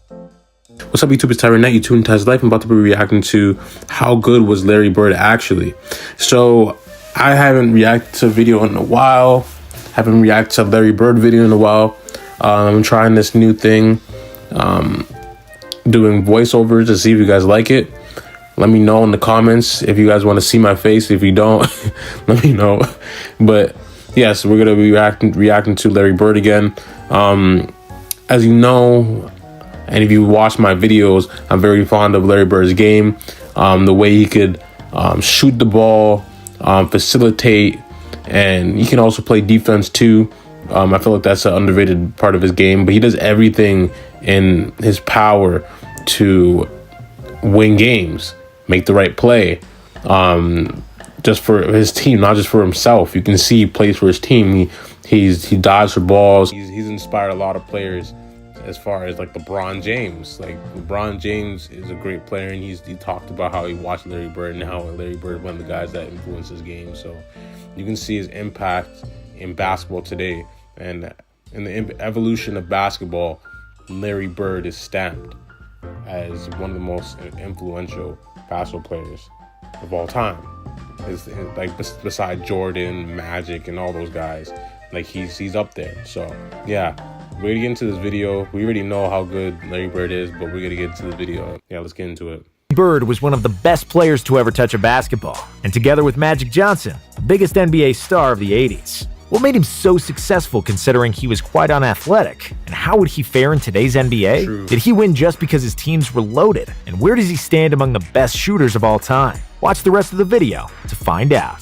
What's up, YouTube? It's Tyron Knight. You tuned to Life. I'm about to be reacting to how good was Larry Bird actually. So I haven't reacted to a video in a while. Haven't reacted to a Larry Bird video in a while. I'm trying this new thing, doing voiceovers to see if you guys like it. Let me know in the comments if you guys want to see my face. If you don't, let me know. But yes, we're gonna be reacting to Larry Bird again. As you know, and if you watch my videos, I'm very fond of Larry Bird's game. The way he could shoot the ball, facilitate, and he can also play defense too. I feel like that's an underrated part of his game, but he does everything in his power to win games, make the right play, just for his team, not just for himself. You can see he plays for his team. He dives for balls. He's inspired a lot of players, as far as like LeBron James. Like, LeBron James is a great player, and he talked about how he watched Larry Bird and how Larry Bird one of the guys that influenced his game. So you can see his impact in basketball today, and in the evolution of basketball, Larry Bird is stamped as one of the most influential basketball players of all time. It's like beside Jordan, Magic, and all those guys. Like, he's up there. So yeah, we're gonna get into this video. We already know how good Larry Bird is, but we're gonna get into the video. Yeah, let's get into it. Bird was one of the best players to ever touch a basketball, and together with Magic Johnson, the biggest NBA star of the 80s. What made him so successful, considering he was quite unathletic? And how would he fare in today's NBA? True. Did he win just because his teams were loaded? And where does he stand among the best shooters of all time? Watch the rest of the video to find out.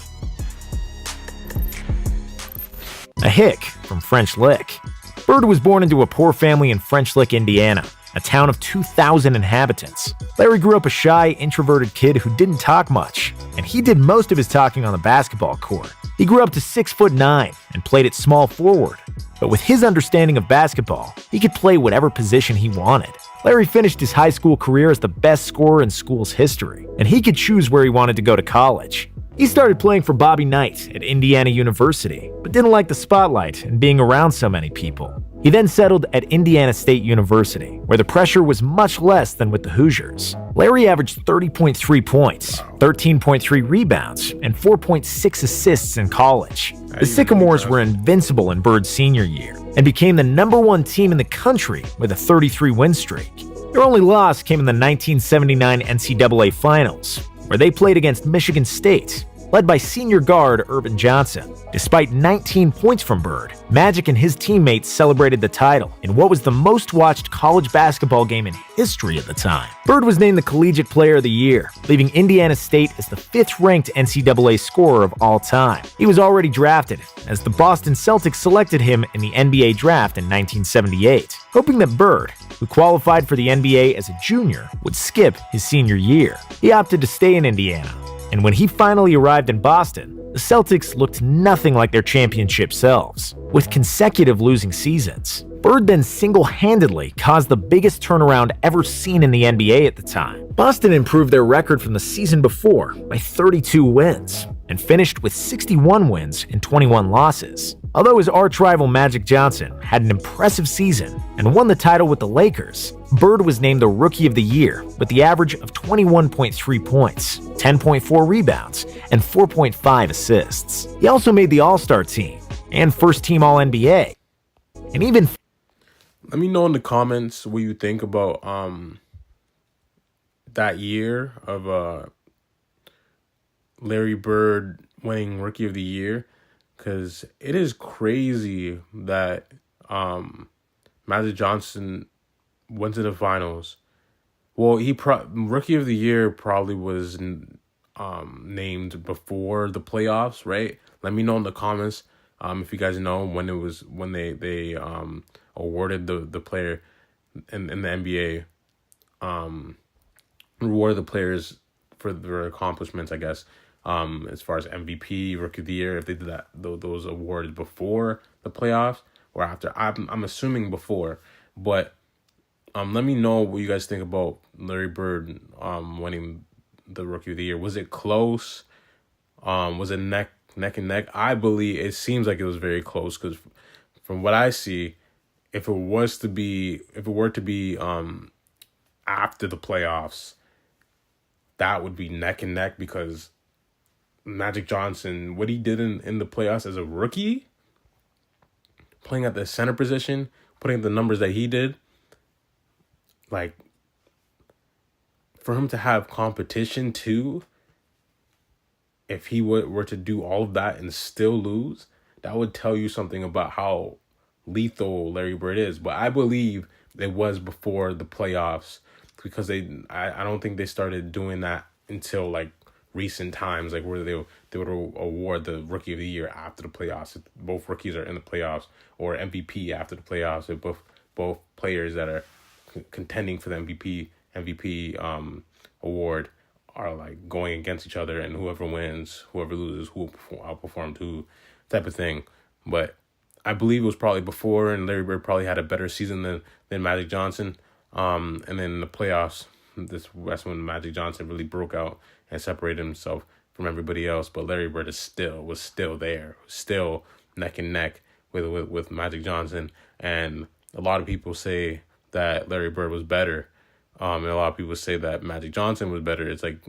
A hick from French Lick. Bird was born into a poor family in French Lick, Indiana, a town of 2,000 inhabitants. Larry grew up a shy, introverted kid who didn't talk much, and he did most of his talking on the basketball court. He grew up to 6'9" and played at small forward. But with his understanding of basketball, he could play whatever position he wanted. Larry finished his high school career as the best scorer in school's history, and he could choose where he wanted to go to college. He started playing for Bobby Knight at Indiana University, but didn't like the spotlight and being around so many people. He then settled at Indiana State University, where the pressure was much less than with the Hoosiers. Larry averaged 30.3 points, 13.3 rebounds, and 4.6 assists in college. The Sycamores were invincible in Bird's senior year and became the #1 team in the country with a 33-win streak. Their only loss came in the 1979 NCAA Finals, where they played against Michigan State, led by senior guard Earvin Johnson. Despite 19 points from Bird, Magic and his teammates celebrated the title in what was the most watched college basketball game in history at the time. Bird was named the Collegiate Player of the Year, leaving Indiana State as the 5th-ranked NCAA scorer of all time. He was already drafted, as the Boston Celtics selected him in the NBA draft in 1978, hoping that Bird, who qualified for the NBA as a junior, would skip his senior year. He opted to stay in Indiana, and when he finally arrived in Boston, the Celtics looked nothing like their championship selves, with consecutive losing seasons. Bird then single-handedly caused the biggest turnaround ever seen in the NBA at the time. Boston improved their record from the season before by 32 wins, and finished with 61 wins and 21 losses. Although his arch-rival Magic Johnson had an impressive season and won the title with the Lakers, Bird was named the Rookie of the Year with the average of 21.3 points, 10.4 rebounds, and 4.5 assists. He also made the All-Star team and first-team All-NBA. And even... Let me know in the comments what you think about that year of Larry Bird winning Rookie of the Year, because it is crazy that Magic Johnson went to the finals. Well, Rookie of the Year probably was named before the playoffs, right? Let me know in the comments if you guys know when they awarded the player in the NBA, rewarded the players for their accomplishments, I guess. As far as MVP, Rookie of the Year, if they did those awards before the playoffs or after. I'm assuming before, but let me know what you guys think about Larry Bird winning the Rookie of the Year. Was it close? Was it neck and neck? I believe it seems like it was very close, because from what I see, if it were to be after the playoffs, that would be neck and neck, because Magic Johnson, what he did in the playoffs as a rookie, playing at the center position, putting the numbers that he did, like, for him to have competition too, if he were to do all of that and still lose, that would tell you something about how lethal Larry Bird is. But I believe it was before the playoffs, because I don't think they started doing that until like recent times, like where they would award the Rookie of the Year after the playoffs. If both rookies are in the playoffs, or MVP after the playoffs, if both players that are contending for the MVP award are like going against each other, and whoever wins, whoever loses, who outperformed who, type of thing. But I believe it was probably before, and Larry Bird probably had a better season than Magic Johnson. And then in the playoffs, that's when Magic Johnson really broke out and separated himself from everybody else. But Larry Bird was still there, still neck and neck with Magic Johnson. And a lot of people say that Larry Bird was better. And a lot of people say that Magic Johnson was better. It's like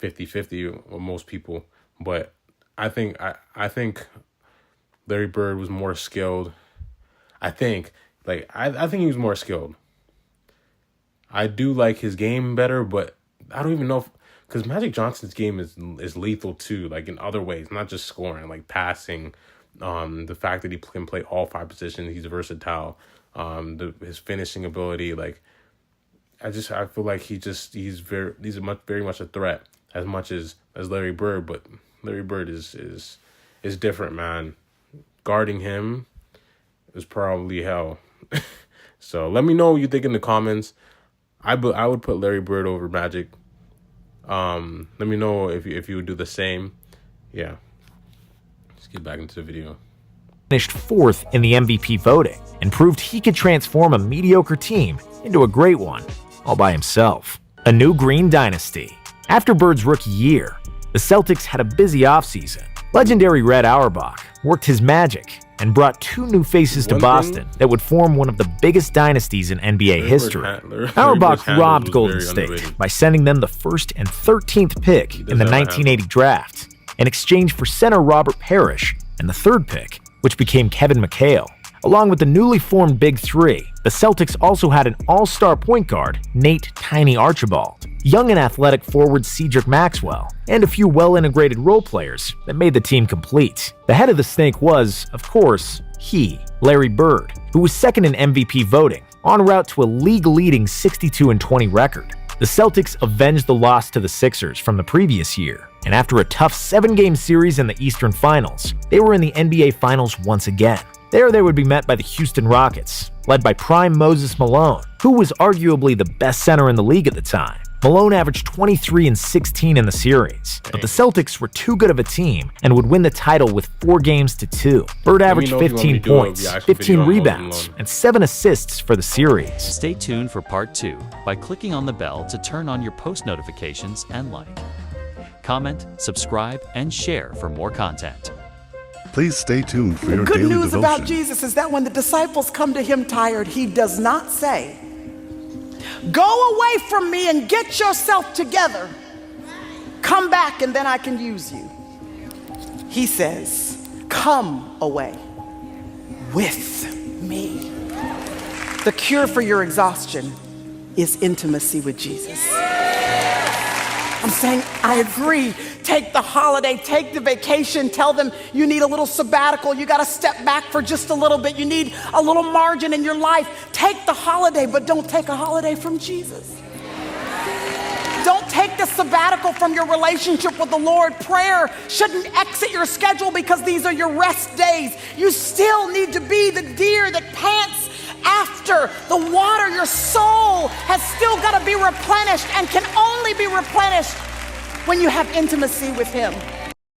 50-50 with most people. But I think Larry Bird was more skilled. I think he was more skilled. I do like his game better, but I don't even know because Magic Johnson's game is lethal too, like in other ways, not just scoring, like passing. The fact that he can play all 5 positions, he's versatile. His finishing ability, like I feel like he's very much a threat as much as Larry Bird, but Larry Bird is different, man. Guarding him is probably hell. So let me know what you think in the comments. I would put Larry Bird over Magic. Let me know if you would do the same. Yeah. Let's get back into the video. Finished 4th in the MVP voting and proved he could transform a mediocre team into a great one, all by himself. A new green dynasty. After Bird's rookie year, the Celtics had a busy offseason. Legendary Red Auerbach worked his magic and brought 2 new faces to Boston that would form one of the biggest dynasties in NBA history. Auerbach robbed Golden State by sending them the 1st and 13th pick in the 1980 draft in exchange for center Robert Parrish and the 3rd pick, which became Kevin McHale. Along with the newly formed Big Three, the Celtics also had an all-star point guard, Nate "Tiny" Archibald, young and athletic forward Cedric Maxwell, and a few well-integrated role players that made the team complete. The head of the snake was, of course, Larry Bird, who was 2nd in MVP voting, en route to a league-leading 62-20 record. The Celtics avenged the loss to the Sixers from the previous year, and after a tough 7-game series in the Eastern Finals, they were in the NBA Finals once again. There they would be met by the Houston Rockets, led by prime Moses Malone, who was arguably the best center in the league at the time. Malone averaged 23 and 16 in the series, but the Celtics were too good of a team and would win the title with 4 games to 2. Bird averaged 15 points, 15 rebounds, and 7 assists for the series. Stay tuned for part 2 by clicking on the bell to turn on your post notifications and like. Comment, subscribe, and share for more content. Please stay tuned for your daily devotion. Good news about Jesus is that when the disciples come to him tired, he does not say, "Go away from me and get yourself together. Come back and then I can use you." He says, "Come away with me." The cure for your exhaustion is intimacy with Jesus. I'm saying, I agree. Take the holiday, take the vacation, tell them you need a little sabbatical, you got to step back for just a little bit, you need a little margin in your life. Take the holiday, but don't take a holiday from Jesus. Don't take the sabbatical from your relationship with the Lord. Prayer shouldn't exit your schedule because these are your rest days. You still need to be the deer that pants after the water. Your soul has still got to be replenished and can only be replenished when you have intimacy with him.